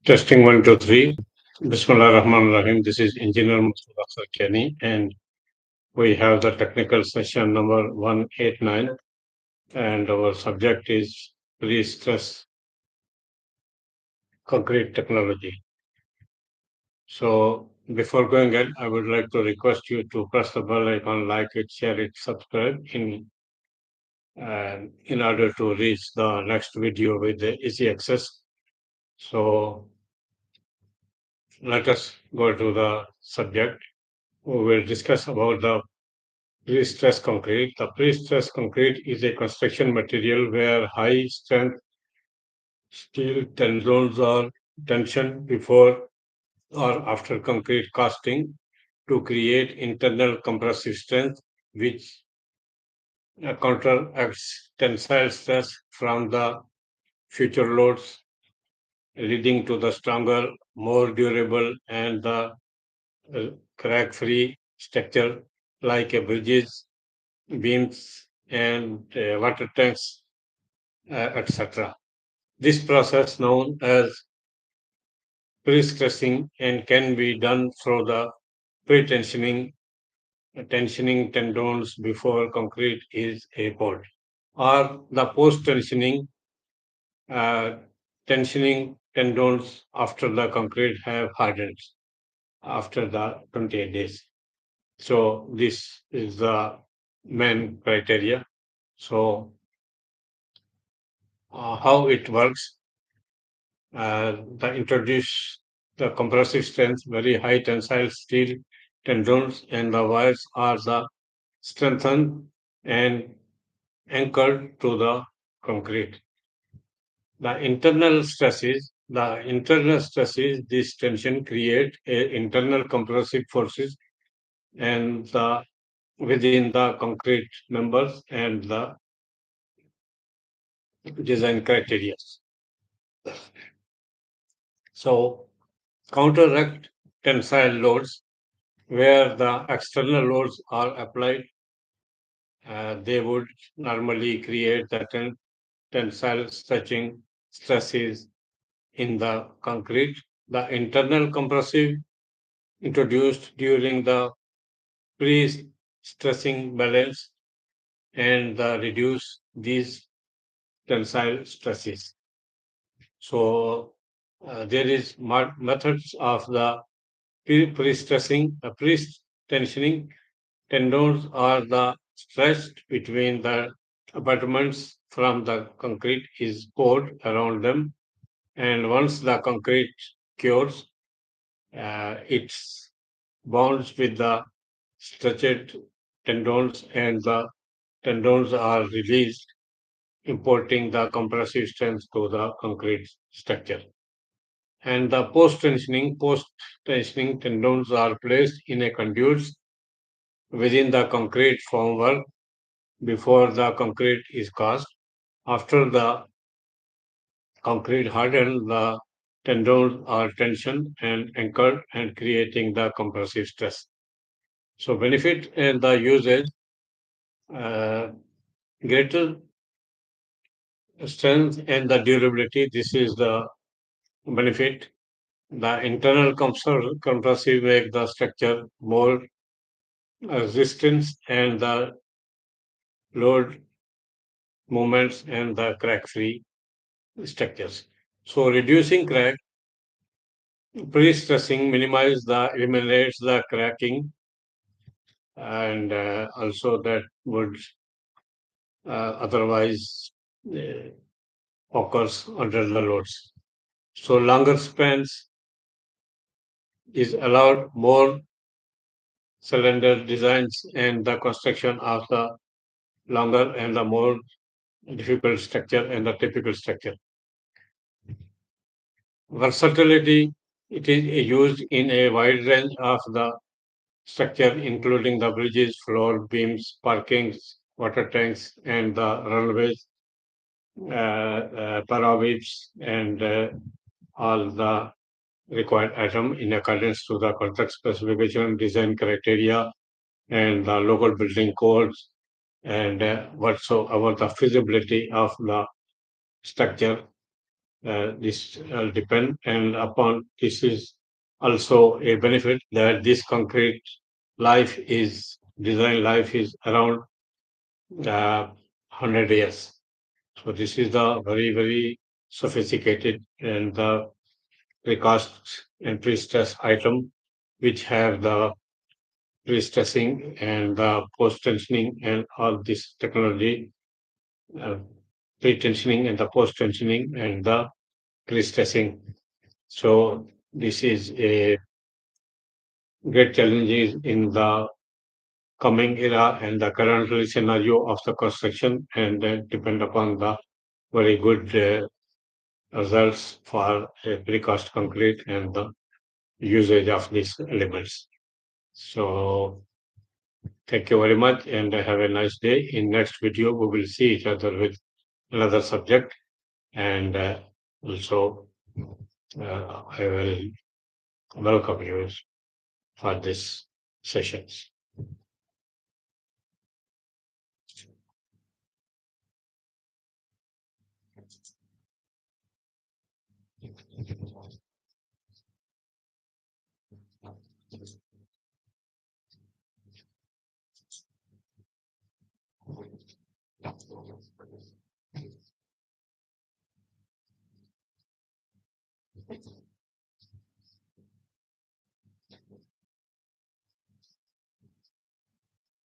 Testing one, two, three. Bismillah Rahman Rahim. This is Engineer Mustafa Sarkani, and we have the technical session number 189, and our subject is pre-stress concrete technology. So, before going ahead, I would like to request you to press the bell icon, like it, share it, subscribe in order to reach the next video with the easy access. So, let us go to the subject. We will discuss about the Prestress concrete. The prestress concrete is a construction material where high strength steel tendons are tensioned before or after concrete casting to create internal compressive strength, which counteracts tensile stress from the future loads, leading to the stronger, more durable, and the crack free structure like a bridges, beams, and water tanks, etc. This process, known as pre-stressing, and can be done through the tensioning tendons before concrete is poured, or the uh, tensioning tendons after the concrete have hardened after the 28 days. So this is the main criteria. So how it works? The introduce the compressive strength, very high tensile steel tendons, and the wires are the strengthened and anchored to the concrete. The internal stresses, this tension create internal compressive forces and within the concrete members and the design criteria. So counteract tensile loads where the external loads are applied, they would normally create the tensile stretching stresses in the concrete. The internal compressive introduced during the pre-stressing balance and reduce these tensile stresses. So there is methods of the pre-stressing, pre-tensioning tendons are the stretched between the abutments from the concrete is poured around them, and once the concrete cures, it bonds with the stretched tendons, and the tendons are released, importing the compressive strength to the concrete structure. And the post-tensioning tendons are placed in a conduits within the concrete formwork before the concrete is cast. After the concrete hardened, the tendons are tensioned and anchored and creating the compressive stress. So benefit and the usage, uh, greater strength and the durability. This is the benefit. The internal compressive make the structure more resistance and the load movements and the crack-free structures. So reducing crack, pre-stressing eliminates the cracking, and also that would otherwise uh, occurs under the loads. So longer spans is allowed more cylinder designs and the construction of the longer and the more difficult structure and the typical structure. Versatility, it is used in a wide range of the structure, including the bridges, floor, beams, parkings, water tanks, and the runways, parabeams, and all the required item in accordance to the contract specification, design criteria, and the local building codes, and whatsoever the feasibility of the structure this depend and upon this is also a benefit that this concrete life is design life is around 100 years. So this is the very sophisticated and the precast and pre-stress item which have the pre-stressing and the post-tensioning and all this technology, uh, pre-tensioning and the post-tensioning and the pre-stressing. So this is a great challenges in the coming era and the current scenario of the construction and depend upon the very good results for precast concrete and the usage of these elements. So thank you very much and have a nice day. In next video, we will see each other with another subject and also I will welcome you for this sessions.